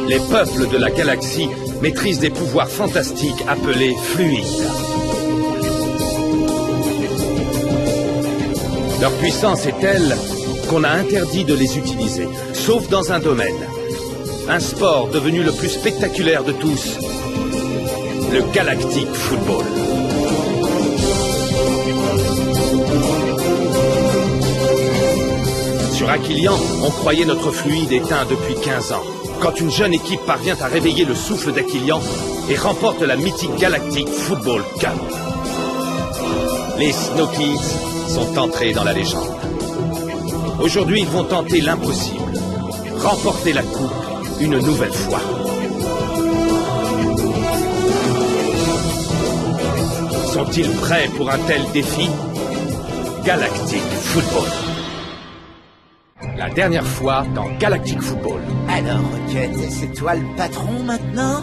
Les peuples de la galaxie maîtrisent des pouvoirs fantastiques appelés fluides. Leur puissance est telle qu'on a interdit de les utiliser, sauf dans un domaine. Un sport devenu le plus spectaculaire de tous, le Galactic Football. Sur Aquilian, on croyait notre fluide éteint depuis 15 ans. Quand une jeune équipe parvient à réveiller le souffle d'Aquilian et remporte la mythique Galactic Football Cup. Les Snokies sont entrés dans la légende. Aujourd'hui, ils vont tenter l'impossible. Remporter la coupe une nouvelle fois. Sont-ils prêts pour un tel défi? Galactic Football. La dernière fois dans Galactic Football. Alors, Rocket, c'est toi le patron maintenant?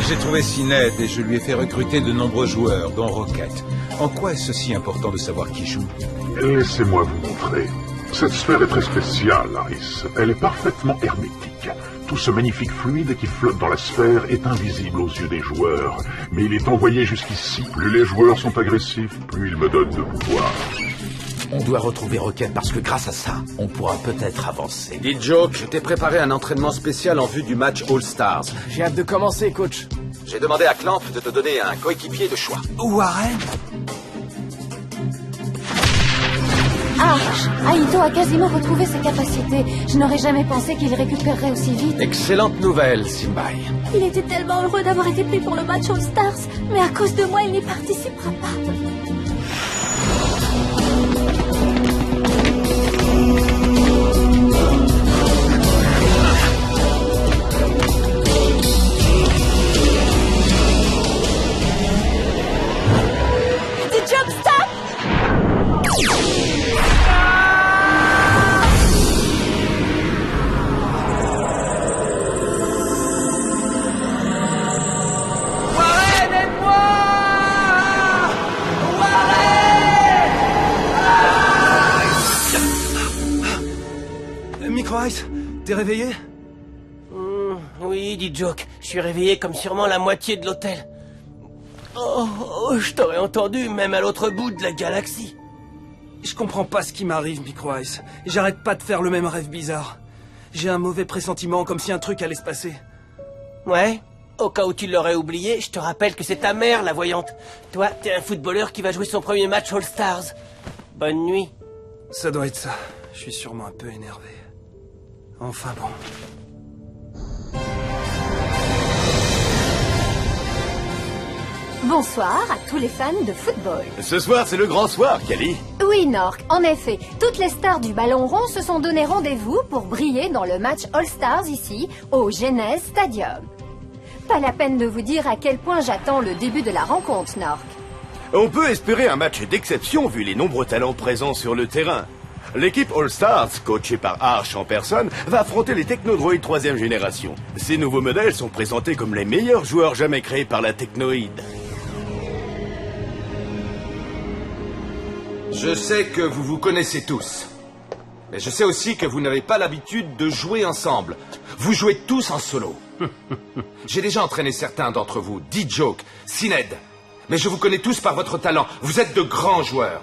J'ai trouvé Sined et je lui ai fait recruter de nombreux joueurs, dont Rocket. En quoi est-ce si important de savoir qui joue? Laissez-moi vous montrer. Cette sphère est très spéciale, Ice. Elle est parfaitement hermétique. Tout ce magnifique fluide qui flotte dans la sphère est invisible aux yeux des joueurs. Mais il est envoyé jusqu'ici. Plus les joueurs sont agressifs, plus ils me donnent de pouvoir. On doit retrouver Rocket parce que grâce à ça, on pourra peut-être avancer. Dis Joke, je t'ai préparé un entraînement spécial en vue du match All-Stars. J'ai hâte de commencer, coach. J'ai demandé à Clamp de te donner un coéquipier de choix. Warren? Arch, Aito a quasiment retrouvé ses capacités. Je n'aurais jamais pensé qu'il récupérerait aussi vite. Excellente nouvelle, Simbai. Il était tellement heureux d'avoir été pris pour le match All-Stars, mais à cause de moi, il n'y participera pas. T'es réveillé? Oui, dit Joke. Je suis réveillé comme sûrement la moitié de l'hôtel. Oh, je t'aurais entendu, même à l'autre bout de la galaxie. Je comprends pas ce qui m'arrive, Micro Ice. J'arrête pas de faire le même rêve bizarre. J'ai un mauvais pressentiment, comme si un truc allait se passer. Ouais? Au cas où tu l'aurais oublié, je te rappelle que c'est ta mère, la voyante. Toi, t'es un footballeur qui va jouer son premier match All-Stars. Bonne nuit. Ça doit être ça. Je suis sûrement un peu énervé. Enfin bon. Bonsoir à tous les fans de football. Ce soir, c'est le grand soir, Kali. Oui, Nork, en effet, toutes les stars du ballon rond se sont donné rendez-vous pour briller dans le match All-Stars ici, au Genèse Stadium. Pas la peine de vous dire à quel point j'attends le début de la rencontre, Nork. On peut espérer un match d'exception vu les nombreux talents présents sur le terrain. L'équipe All-Stars, coachée par Arch en personne, va affronter les Technodroïdes 3e génération. Ces nouveaux modèles sont présentés comme les meilleurs joueurs jamais créés par la Technoïde. Je sais que vous vous connaissez tous. Mais je sais aussi que vous n'avez pas l'habitude de jouer ensemble. Vous jouez tous en solo. J'ai déjà entraîné certains d'entre vous, D-Joke, Sined. Mais je vous connais tous par votre talent. Vous êtes de grands joueurs.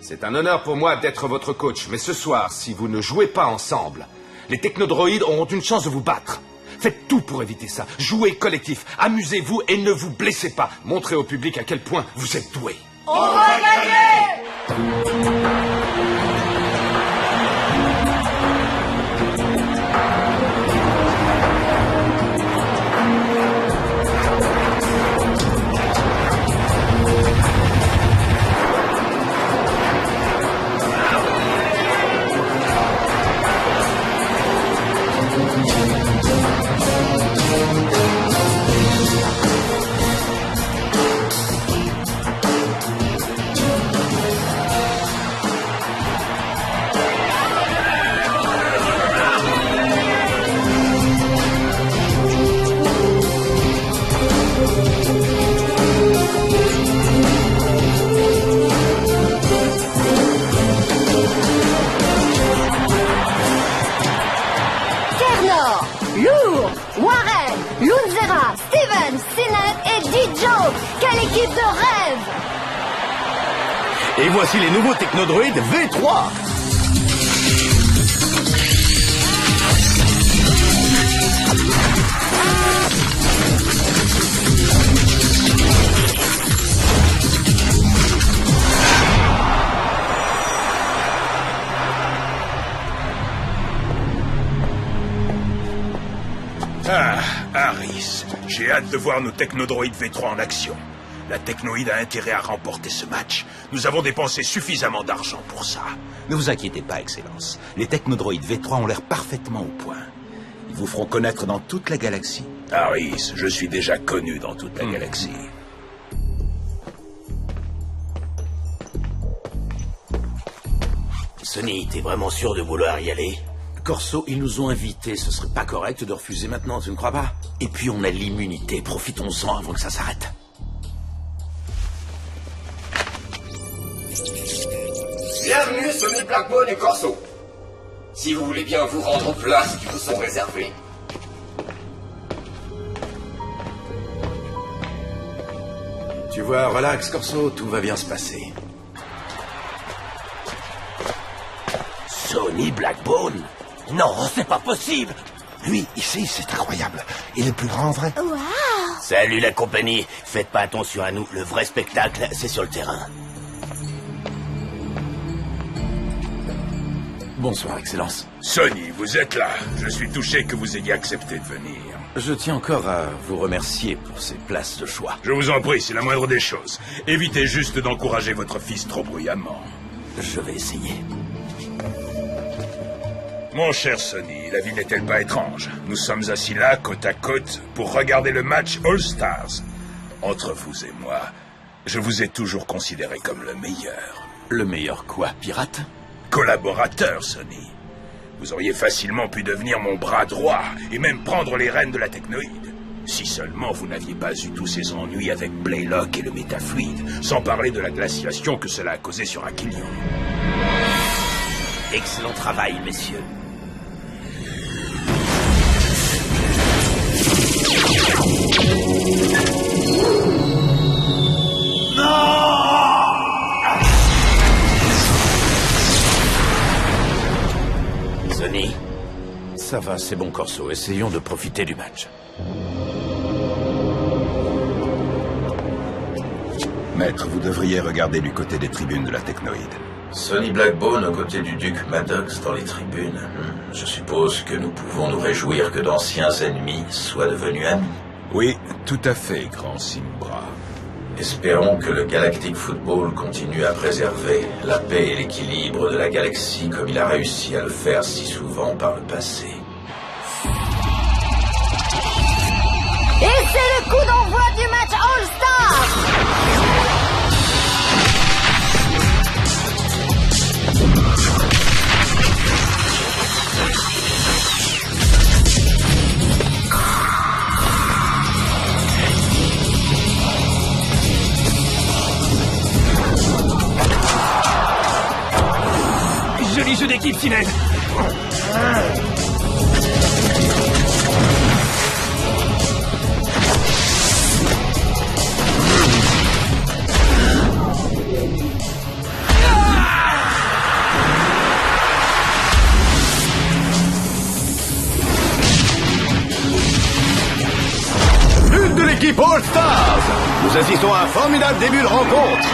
C'est un honneur pour moi d'être votre coach, mais ce soir, si vous ne jouez pas ensemble, les technodroïdes auront une chance de vous battre. Faites tout pour éviter ça. Jouez collectif, amusez-vous et ne vous blessez pas. Montrez au public à quel point vous êtes doués. On va gagner! Et voici les nouveaux technodroïdes V3. Ah, Harris, j'ai hâte de voir nos technodroïdes V3 en action. La Technoïde a intérêt à remporter ce match. Nous avons dépensé suffisamment d'argent pour ça. Ne vous inquiétez pas, Excellence. Les technodroïdes V3 ont l'air parfaitement au point. Ils vous feront connaître dans toute la galaxie. Harris, je suis déjà connu dans toute la galaxie. Sonny, t'es vraiment sûr de vouloir y aller? Corso, ils nous ont invités. Ce serait pas correct de refuser maintenant, tu ne crois pas? Et puis on a l'immunité. Profitons-en avant que ça s'arrête. Bienvenue Sonny Blackbone et Corso. Si vous voulez bien vous rendre aux places qui vous sont réservées. Tu vois, relax, Corso, tout va bien se passer. Sonny Blackbone? Non, c'est pas possible. Lui, ici, c'est incroyable. Il est le plus grand en vrai. Waouh! Salut la compagnie. Faites pas attention à nous. Le vrai spectacle, c'est sur le terrain. Bonsoir, Excellence. Sonny, vous êtes là. Je suis touché que vous ayez accepté de venir. Je tiens encore à vous remercier pour ces places de choix. Je vous en prie, c'est la moindre des choses. Évitez juste d'encourager votre fils trop bruyamment. Je vais essayer. Mon cher Sonny, la vie n'est-elle pas étrange? Nous sommes assis là, côte à côte, pour regarder le match All-Stars. Entre vous et moi, je vous ai toujours considéré comme le meilleur. Le meilleur quoi, pirate? Collaborateur, Sonny. Vous auriez facilement pu devenir mon bras droit et même prendre les rênes de la Technoïde. Si seulement vous n'aviez pas eu tous ces ennuis avec Blaylock et le métafluide, sans parler de la glaciation que cela a causé sur Aquilion. Excellent travail, messieurs. Sonny? Ça va, c'est bon, Corso. Essayons de profiter du match. Maître, vous devriez regarder du côté des tribunes de la Technoïde. Sonny Blackbone aux côtés du duc Maddox dans les tribunes. Je suppose que nous pouvons nous réjouir que d'anciens ennemis soient devenus amis. Oui, tout à fait, grand Simbra. Espérons que le Galactic Football continue à préserver la paix et l'équilibre de la galaxie comme il a réussi à le faire si souvent par le passé. Et c'est le coup d'envoi du match All-Star! Joli jeu d'équipe, Sined. But de l'équipe All-Stars. Nous assistons à un formidable début de rencontre.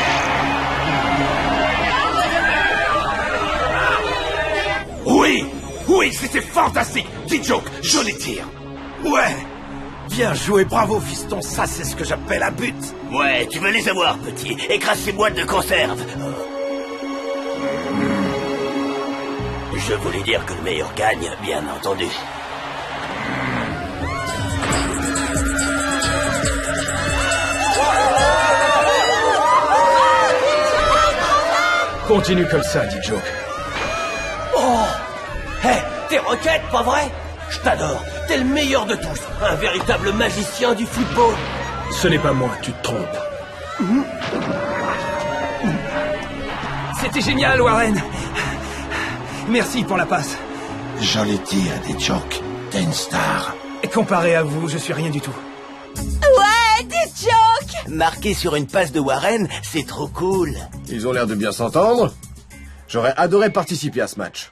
Oui! Oui, c'était fantastique! D-Joke, joli tir! Ouais! Bien joué, bravo, fiston, ça c'est ce que j'appelle un but! Ouais, tu veux les avoir, petit. Écrase ces boîtes de conserve. Je voulais dire que le meilleur gagne, bien entendu. Continue comme ça, D-Joke. Oh! Hé, t'es Rocket, pas vrai? Je t'adore, t'es le meilleur de tous, un véritable magicien du football. Ce n'est pas moi, tu te trompes. C'était génial, Warren. Merci pour la passe. Joli tir, D-Joke. T'es une star. Et comparé à vous, je suis rien du tout. Ouais, D-Joke! Marquer sur une passe de Warren, c'est trop cool. Ils ont l'air de bien s'entendre. J'aurais adoré participer à ce match.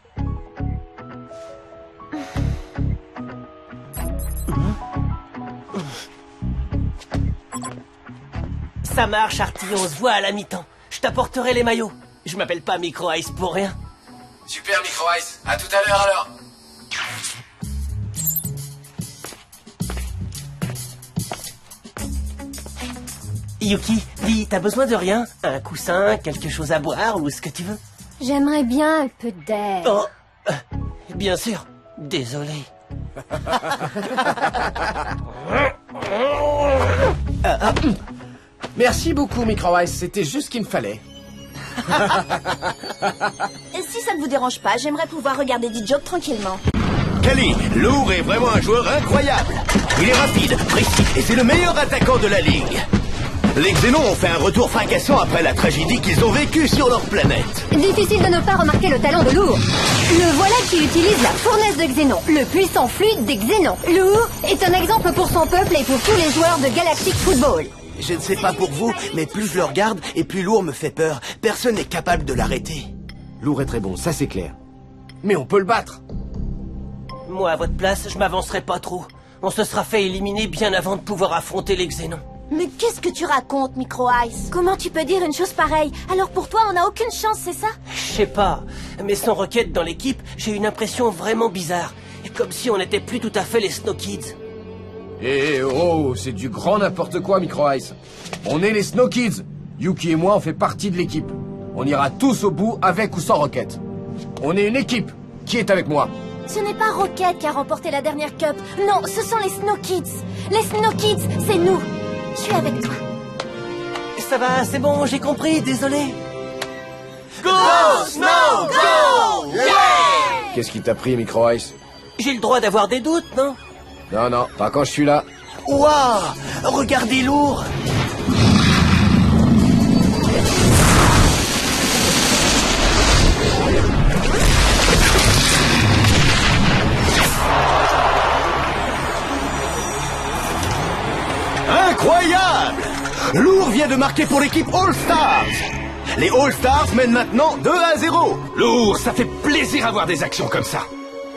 Ça marche, Artie, on se voit à la mi-temps. Je t'apporterai les maillots. Je m'appelle pas Micro Ice pour rien. Super, Micro Ice. À tout à l'heure, alors. Yuki, dis, t'as besoin de rien? Un coussin, quelque chose à boire ou ce que tu veux? J'aimerais bien un peu d'air. Oh, bien sûr. Désolé. Merci beaucoup, Micro Ice. C'était juste ce qu'il me fallait. Si ça ne vous dérange pas, j'aimerais pouvoir regarder D-Joke tranquillement. Kali, Lourd est vraiment un joueur incroyable. Il est rapide, précis et c'est le meilleur attaquant de la ligue. Les Xénons ont fait un retour fracassant après la tragédie qu'ils ont vécue sur leur planète. Difficile de ne pas remarquer le talent de Lourd. Le voilà qui utilise la fournaise de Xénon, le puissant fluide des Xénons. Lourd est un exemple pour son peuple et pour tous les joueurs de Galactic Football. Je ne sais pas pour vous, mais plus je le regarde et plus Lourd me fait peur. Personne n'est capable de l'arrêter. Lourd est très bon, ça c'est clair. Mais on peut le battre. Moi, à votre place, je m'avancerai pas trop. On se sera fait éliminer bien avant de pouvoir affronter les Xénons. Mais qu'est-ce que tu racontes, Micro Ice? Comment tu peux dire une chose pareille? Alors pour toi, on n'a aucune chance, c'est ça? Je sais pas, mais sans Rocket dans l'équipe, j'ai une impression vraiment bizarre. Et comme si on n'était plus tout à fait les Snow Kids. Eh oh, c'est du grand n'importe quoi, Micro Ice. On est les Snow Kids. Yuki et moi, on fait partie de l'équipe. On ira tous au bout, avec ou sans Rocket. On est une équipe. Qui est avec moi? Ce n'est pas Rocket qui a remporté la dernière Cup. Non, ce sont les Snow Kids. Les Snow Kids, c'est nous. Je suis avec toi. Ça va, c'est bon, j'ai compris, désolé. Go Snow, go! Yeah! Qu'est-ce qui t'a pris, Micro Ice? J'ai le droit d'avoir des doutes, non? Non, non, pas quand je suis là. Waouh! Regardez Lourd! Incroyable! Lourd vient de marquer pour l'équipe All-Stars. Les All-Stars mènent maintenant 2-0. Lourd, ça fait plaisir à voir des actions comme ça.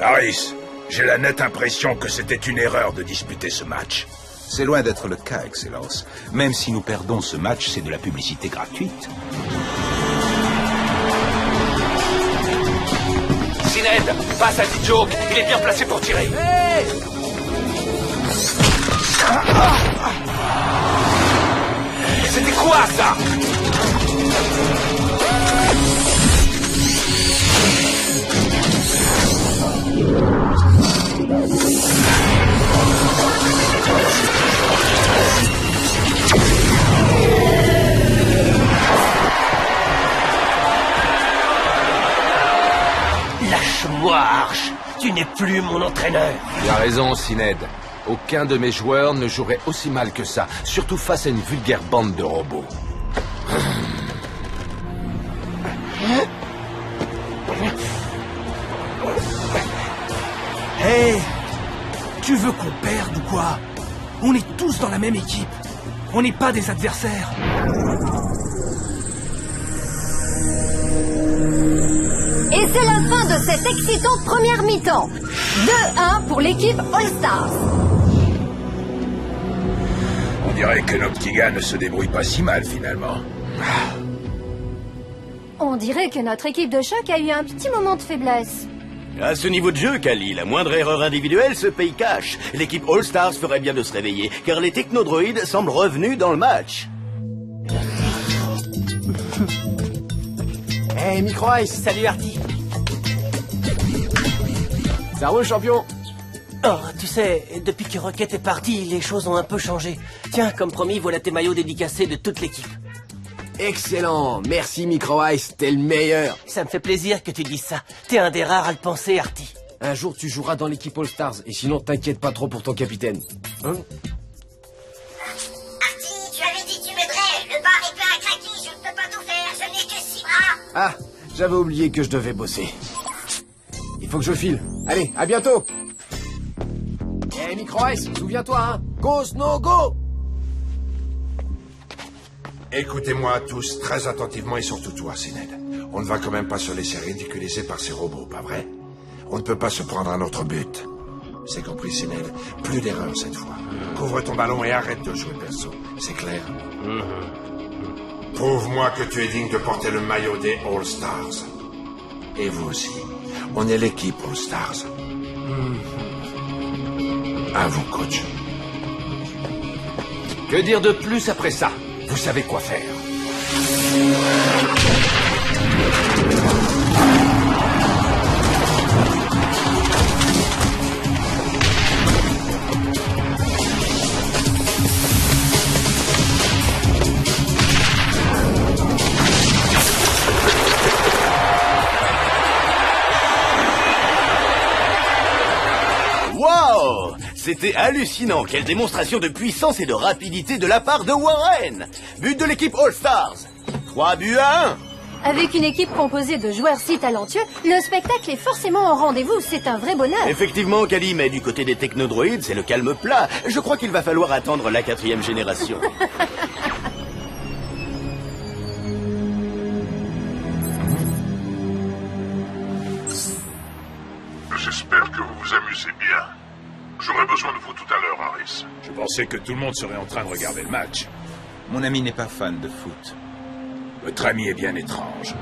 Harris, j'ai la nette impression que c'était une erreur de disputer ce match. C'est loin d'être le cas, Excellence. Même si nous perdons ce match, c'est de la publicité gratuite. Sined, passe à D-Joke, il est bien placé pour tirer. Hey! C'était quoi ça? Lâche-moi, Arch. Tu n'es plus mon entraîneur. Tu as raison, Sined. Aucun de mes joueurs ne jouerait aussi mal que ça, surtout face à une vulgaire bande de robots. Hey! Tu veux qu'on perde ou quoi? On est tous dans la même équipe. On n'est pas des adversaires. Et c'est la fin de cette excitante première mi-temps. 2-1 pour l'équipe All-Stars. On dirait que notre petit gars ne se débrouille pas si mal, finalement. On dirait que notre équipe de choc a eu un petit moment de faiblesse. À ce niveau de jeu, Kali, la moindre erreur individuelle se paye cash. L'équipe All-Stars ferait bien de se réveiller, car les technodroïdes semblent revenus dans le match. Hey, Micro Ice. Salut, Artie. Ça roule, champion? Oh, tu sais, depuis que Rocket est parti, les choses ont un peu changé. Tiens, comme promis, voilà tes maillots dédicacés de toute l'équipe. Excellent. Merci, Micro Ice. T'es le meilleur. Ça me fait plaisir que tu dises ça. T'es un des rares à le penser, Artie. Un jour, tu joueras dans l'équipe All-Stars. Et sinon, t'inquiète pas trop pour ton capitaine. Hein? Artie, tu avais dit que tu m'aiderais. Le bar est plein à craquer. Je ne peux pas tout faire. Je n'ai que 6 bras. Ah, j'avais oublié que je devais bosser. Il faut que je file. Allez, à bientôt. Hey, Micro Ice, souviens-toi, hein. Go, Snow, go! Écoutez-moi tous très attentivement et surtout toi, Sinéad. On ne va quand même pas se laisser ridiculiser par ces robots, pas vrai? On ne peut pas se prendre un autre but. C'est compris, Sinéad. Plus d'erreurs cette fois. Couvre ton ballon et arrête de jouer perso. C'est clair? Prouve-moi que tu es digne de porter le maillot des All-Stars. Et vous aussi. On est l'équipe All-Stars. À vous, coach. Que dire de plus après ça? Vous savez quoi faire. Wow! C'était hallucinant. Quelle démonstration de puissance et de rapidité de la part de Warren. But de l'équipe All-Stars. 3-1. Avec une équipe composée de joueurs si talentueux, le spectacle est forcément au rendez-vous. C'est un vrai bonheur. Effectivement, Kali, mais du côté des technodroïdes, c'est le calme plat. Je crois qu'il va falloir attendre la 4e génération. J'espère que vous vous amusez bien. J'aurai besoin de vous tout à l'heure, Harris. Je pensais que tout le monde serait en train de regarder le match. Mon ami n'est pas fan de foot. Votre ami est bien étrange.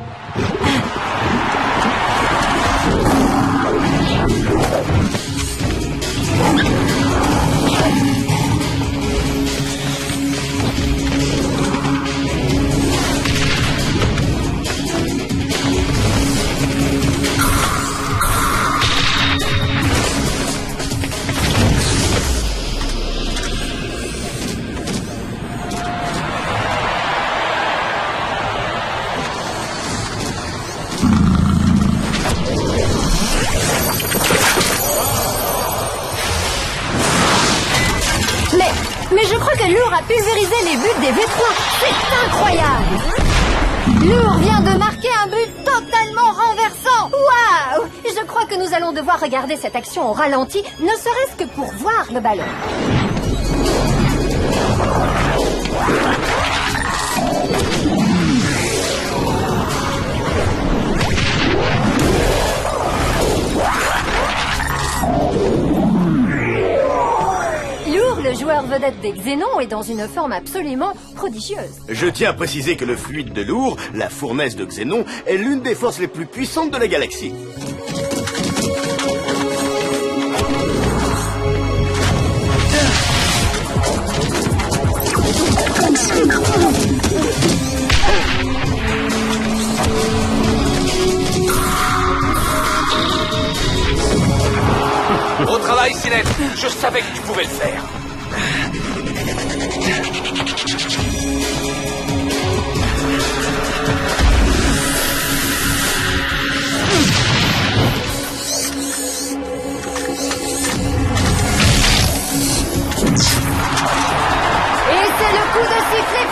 Mais je crois que Lourd a pulvérisé les buts des V3. C'est incroyable. Lourd vient de marquer un but totalement renversant. Waouh! Je crois que nous allons devoir regarder cette action au ralenti, ne serait-ce que pour voir le ballon. Le joueur vedette des Xénons est dans une forme absolument prodigieuse. Je tiens à préciser que le fluide de Lourd, la fournaise de Xénon, est l'une des forces les plus puissantes de la galaxie. Au travail, Sinéad. Je savais que tu pouvais le faire.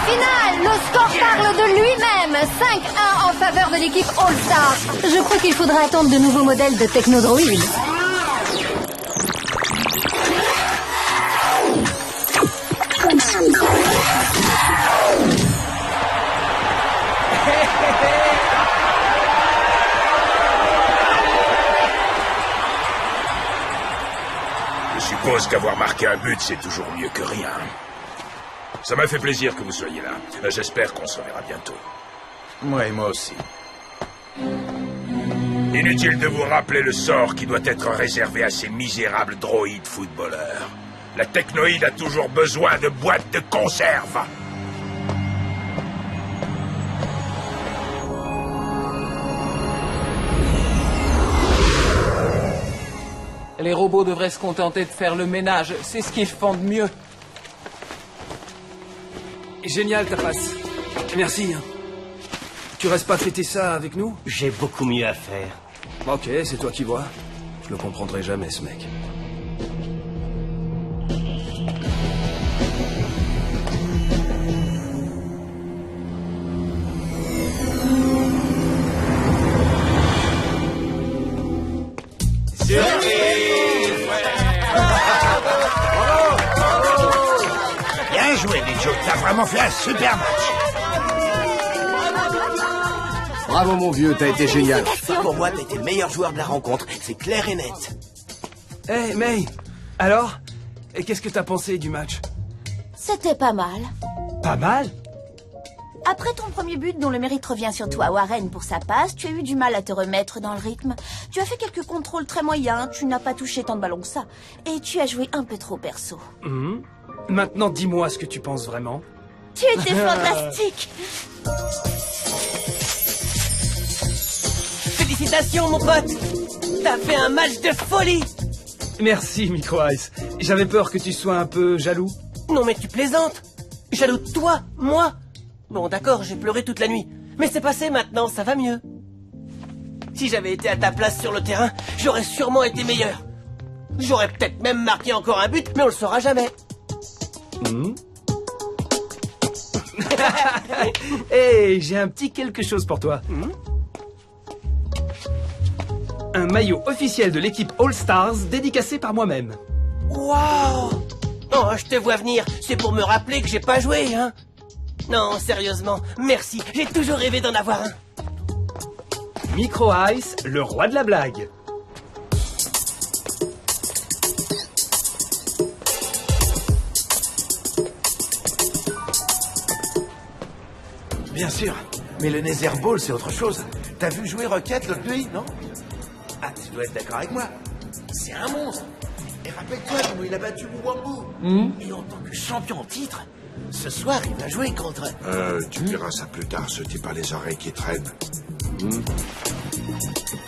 Final, le score parle de lui-même. 5-1 en faveur de l'équipe All-Star. Je crois qu'il faudra attendre de nouveaux modèles de technodroïdes. Je suppose qu'avoir marqué un but, c'est toujours mieux que rien. Ça m'a fait plaisir que vous soyez là. J'espère qu'on se reverra bientôt. Ouais, moi aussi. Inutile de vous rappeler le sort qui doit être réservé à ces misérables droïdes footballeurs. La technoïde a toujours besoin de boîtes de conserve. Les robots devraient se contenter de faire le ménage. C'est ce qu'ils font de mieux. Génial ta passe. Merci. Tu restes pas fêter ça avec nous? J'ai beaucoup mieux à faire. Ok, c'est toi qui vois. Je le comprendrai jamais, ce mec. Bien joué, Dijo. T'as vraiment fait un super match. Bravo mon vieux, t'as été génial. Pour moi, t'as été le meilleur joueur de la rencontre. C'est clair et net. Hey, May. Alors? Et qu'est-ce que t'as pensé du match? C'était pas mal. Pas mal? Après ton premier but dont le mérite revient sur toi, Warren, pour sa passe, tu as eu du mal à te remettre dans le rythme. Tu as fait quelques contrôles très moyens, tu n'as pas touché tant de ballons que ça. Et tu as joué un peu trop perso. Maintenant, dis-moi ce que tu penses vraiment. Tu étais fantastique. Félicitations, mon pote. T'as fait un match de folie. Merci, Micro Ice. J'avais peur que tu sois un peu jaloux. Non, mais tu plaisantes. Jaloux de toi, moi. Bon, d'accord, j'ai pleuré toute la nuit. Mais c'est passé maintenant, ça va mieux. Si j'avais été à ta place sur le terrain, j'aurais sûrement été meilleur. J'aurais peut-être même marqué encore un but, mais on le saura jamais. Hey, j'ai un petit quelque chose pour toi. Un maillot officiel de l'équipe All-Stars dédicacé par moi-même. Waouh! Oh, je te vois venir. C'est pour me rappeler que j'ai pas joué, hein? Non, sérieusement, merci. J'ai toujours rêvé d'en avoir un. Micro Ice, le roi de la blague. Bien sûr, mais le Nether Ball, c'est autre chose. T'as vu jouer Rocket l'autre nuit, non? Ah, tu dois être d'accord avec moi. C'est un monstre. Et rappelle-toi comment il a battu Muwambu. Et en tant que champion en titre, ce soir, il va jouer contre... Tu verras ça plus tard, ce type a les oreilles qui traînent.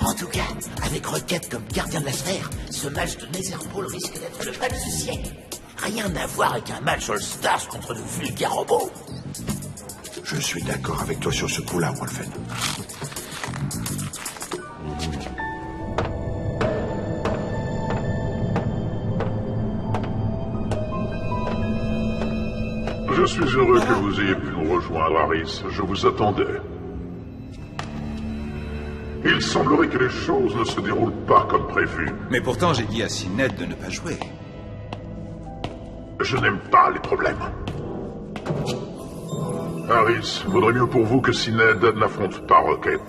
En tout cas, avec Rocket comme gardien de la sphère, ce match de Nether Ball risque d'être le match du siècle. Rien à voir avec un match All-Stars contre de vulgaires robots. Je suis d'accord avec toi sur ce coup-là, Wolfen. Je suis heureux que vous ayez pu nous rejoindre, Harris. Je vous attendais. Il semblerait que les choses ne se déroulent pas comme prévu. Mais pourtant, j'ai dit à Sinet de ne pas jouer. Je n'aime pas les problèmes. Harris, vaudrait mieux pour vous que Sinéad n'affronte pas Rocket.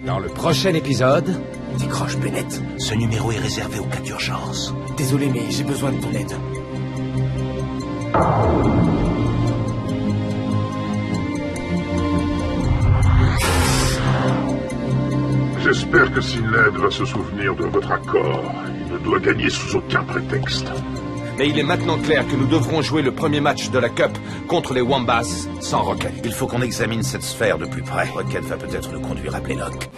Dans le prochain épisode... Décroche, Bennett. Ce numéro est réservé aux cas d'urgence. Désolé, mais j'ai besoin de ton aide. J'espère que Sinéad va se souvenir de votre accord. Il ne doit gagner sous aucun prétexte. Mais il est maintenant clair que nous devrons jouer le premier match de la Cup contre les Wombats sans Rocket. Il faut qu'on examine cette sphère de plus près. Rocket va peut-être le conduire à Blaylock.